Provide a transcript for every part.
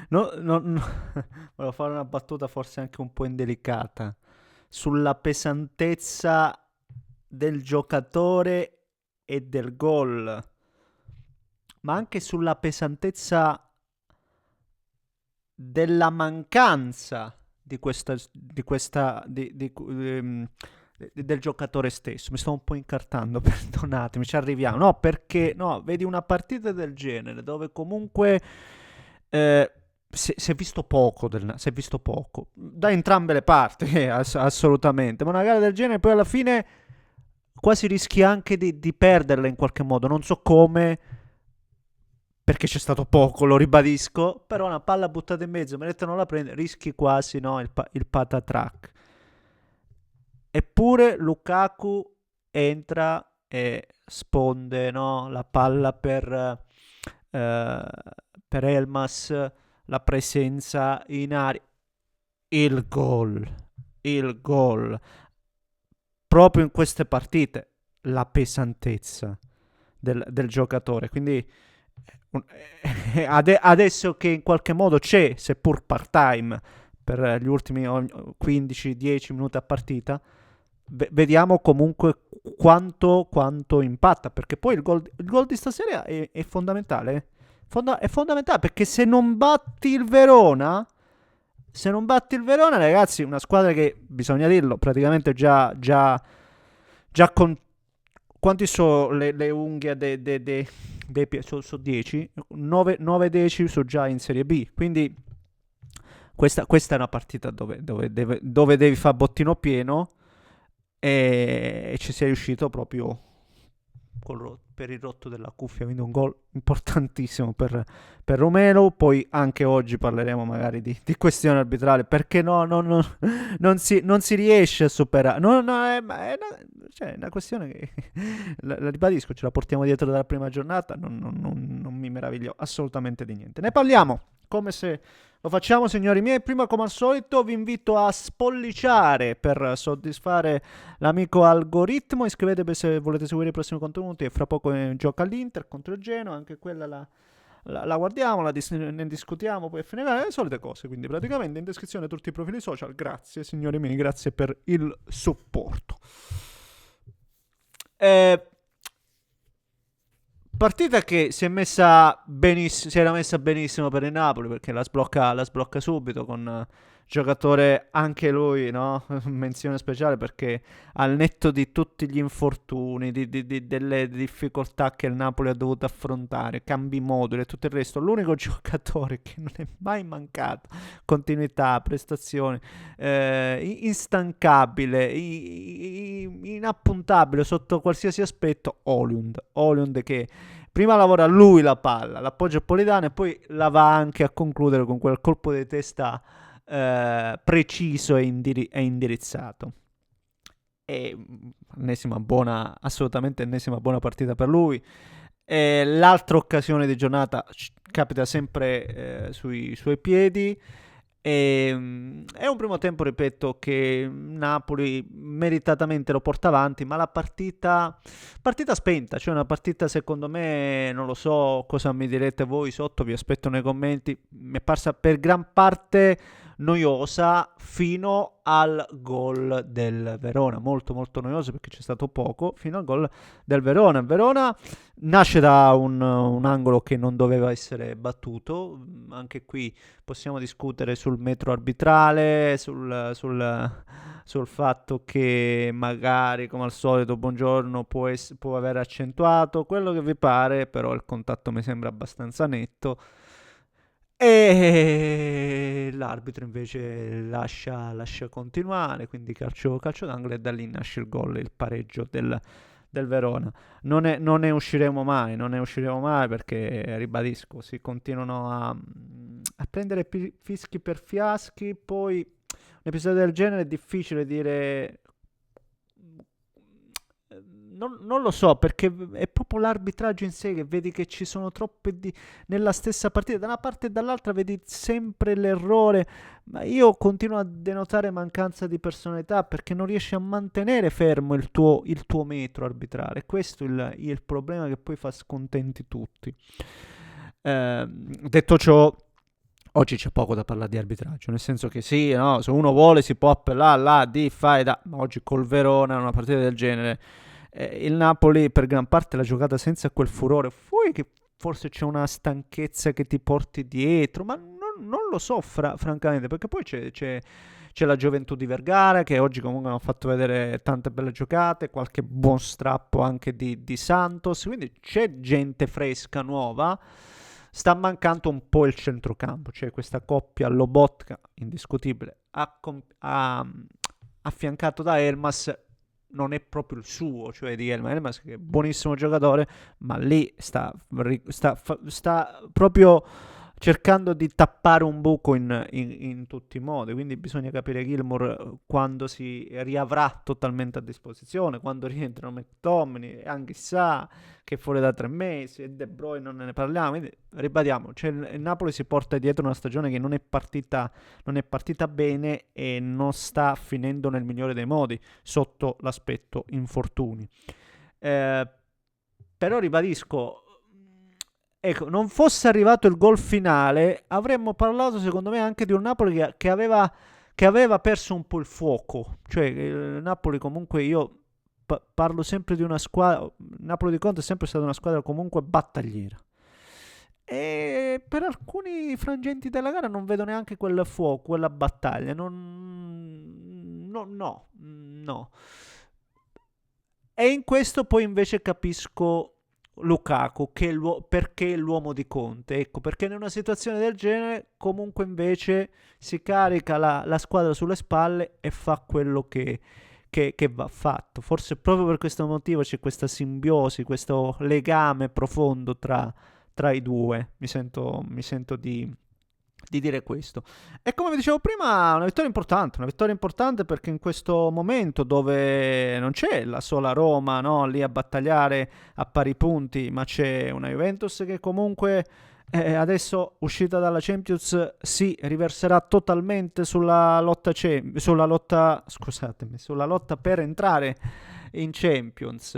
Volevo fare una battuta forse anche un po' indelicata sulla pesantezza del giocatore e del gol, ma anche sulla pesantezza della mancanza del giocatore stesso. Mi sto un po' incartando, perdonatemi, ci arriviamo. No, perché no, vedi una partita del genere dove comunque eh, si è visto poco, si è visto poco da entrambe le parti, assolutamente. Ma una gara del genere poi alla fine quasi rischi anche di perderla in qualche modo. Non so come, perché c'è stato poco, lo ribadisco, però una palla buttata in mezzo, Menetta non la prende, rischi quasi no, il patatrack. Eppure Lukaku entra e sponde no, la palla per Elmas, la presenza in aria, il gol, il gol. Proprio in queste partite la pesantezza del giocatore. Quindi adesso che in qualche modo c'è, seppur part-time, per gli ultimi 15-10 minuti a partita, vediamo comunque quanto impatta, perché poi il gol di stasera è fondamentale. È fondamentale perché se non batti il Verona, ragazzi, una squadra che, bisogna dirlo, praticamente già con... Quanti sono le unghie dei piedi? Sono 10? 9 10 sono già in Serie B. Quindi questa è una partita dove devi fare bottino pieno e ci sei riuscito proprio per il rotto della cuffia, quindi un gol importantissimo per Romero. Poi anche oggi parleremo magari di questione arbitrale, perché non si riesce a superare. Cioè, è una questione che, la ribadisco, ce la portiamo dietro dalla prima giornata, non mi meraviglio assolutamente di niente. Ne parliamo come se lo facciamo, signori miei. Prima, come al solito, vi invito a spolliciare per soddisfare l'amico algoritmo. Iscrivetevi se volete seguire i prossimi contenuti. E fra poco gioca all'Inter contro il Genoa. Anche quella la guardiamo, ne discutiamo. Poi finirà le solite cose. Quindi, praticamente, in descrizione tutti i profili social. Grazie, signori miei, grazie per il supporto. Eh, Partita che si era messa benissimo per il Napoli perché la sblocca subito con giocatore anche lui, no? Menzione speciale perché al netto di tutti gli infortuni, delle difficoltà che il Napoli ha dovuto affrontare, cambi moduli e tutto il resto, l'unico giocatore che non è mai mancato continuità, prestazioni, instancabile, inappuntabile sotto qualsiasi aspetto, Oliund che prima lavora lui la palla, l'appoggio a Politano e poi la va anche a concludere con quel colpo di testa preciso e indirizzato. E ennesima buona, assolutamente ennesima buona partita per lui. L'altra occasione di giornata capita sempre sui suoi piedi. È un primo tempo, ripeto, che Napoli meritatamente lo porta avanti, ma la partita spenta, cioè una partita secondo me, non lo so cosa mi direte voi sotto, vi aspetto nei commenti, mi è parsa per gran parte noiosa fino al gol del Verona, molto molto noiosa perché c'è stato poco, fino al gol del Verona. Il Verona nasce da un angolo che non doveva essere battuto, anche qui possiamo discutere sul metro arbitrale, sul fatto che magari, come al solito, Buongiorno può aver accentuato quello che vi pare, però il contatto mi sembra abbastanza netto. E l'arbitro invece lascia continuare, quindi calcio d'angolo e da lì nasce il gol, il pareggio del Verona. Non ne usciremo mai, non ne usciremo mai perché, ribadisco, si continuano a prendere fischi per fiaschi, poi un episodio del genere è difficile dire... Non lo so perché è proprio l'arbitraggio in sé che vedi che ci sono troppe nella stessa partita, da una parte e dall'altra vedi sempre l'errore, ma io continuo a denotare mancanza di personalità perché non riesci a mantenere fermo il tuo metro arbitrale. Questo è il problema che poi fa scontenti tutti. Detto ciò, oggi c'è poco da parlare di arbitraggio, nel senso che sì, no, se uno vuole si può appellare là, di, fai, da, ma oggi col Verona, una partita del genere, il Napoli per gran parte l'ha giocata senza quel furore, poi che forse c'è una stanchezza che ti porti dietro, ma non lo so francamente, perché poi c'è la Gioventù di Vergara che oggi comunque hanno fatto vedere tante belle giocate, qualche buon strappo anche di Santos, quindi c'è gente fresca, nuova. Sta mancando un po' il centrocampo, cioè questa coppia Lobotka, indiscutibile, affiancato da Elmas, non è proprio il suo, cioè di Elmas che è buonissimo giocatore, ma lì sta proprio cercando di tappare un buco in tutti i modi, quindi bisogna capire Gilmour quando si riavrà totalmente a disposizione, quando rientrano McTominay, anche Sa che è fuori da 3 mesi, e De Bruyne non ne parliamo, quindi ribadiamo, cioè il Napoli si porta dietro una stagione che non è partita bene e non sta finendo nel migliore dei modi sotto l'aspetto infortuni. Però ribadisco, ecco, non fosse arrivato il gol finale, avremmo parlato secondo me anche di un Napoli che aveva perso un po' il fuoco. Cioè, il Napoli comunque io parlo sempre di una squadra, Napoli di Conte è sempre stata una squadra comunque battagliera. E per alcuni frangenti della gara non vedo neanche quel fuoco, quella battaglia. No. E in questo poi invece capisco Lukaku, perché è l'uomo di Conte. Ecco, perché in una situazione del genere comunque invece si carica la squadra sulle spalle e fa quello che va fatto. Forse proprio per questo motivo c'è questa simbiosi, questo legame profondo tra i due. Mi sento di dire questo. E come vi dicevo prima, una vittoria importante perché in questo momento dove non c'è la sola Roma, no, lì a battagliare a pari punti, ma c'è una Juventus che comunque adesso uscita dalla Champions si riverserà totalmente sulla lotta per entrare in Champions.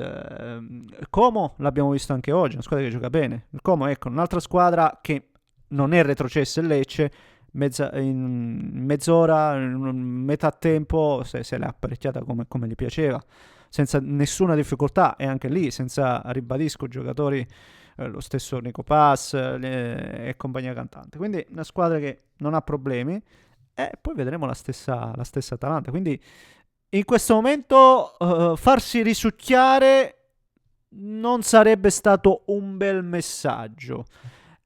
Como l'abbiamo visto anche oggi, una squadra che gioca bene. Il Como, ecco, un'altra squadra che non è retrocesso il Lecce, in mezz'ora, in metà tempo, se l'ha apparecchiata come gli piaceva, senza nessuna difficoltà, e anche lì senza, ribadisco, giocatori, lo stesso Nico Pass e compagnia cantante. Quindi una squadra che non ha problemi, e poi vedremo la stessa Atalanta. Quindi in questo momento farsi risucchiare non sarebbe stato un bel messaggio.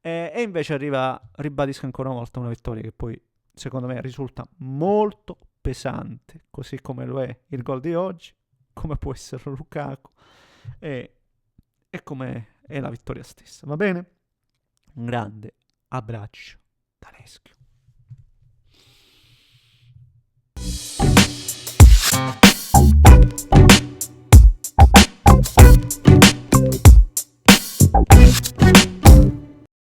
E invece arriva, ribadisco ancora una volta, una vittoria che poi secondo me risulta molto pesante, così come lo è il gol di oggi, come può essere Lukaku e come è la vittoria stessa. Va bene? Un grande abbraccio da Neschio.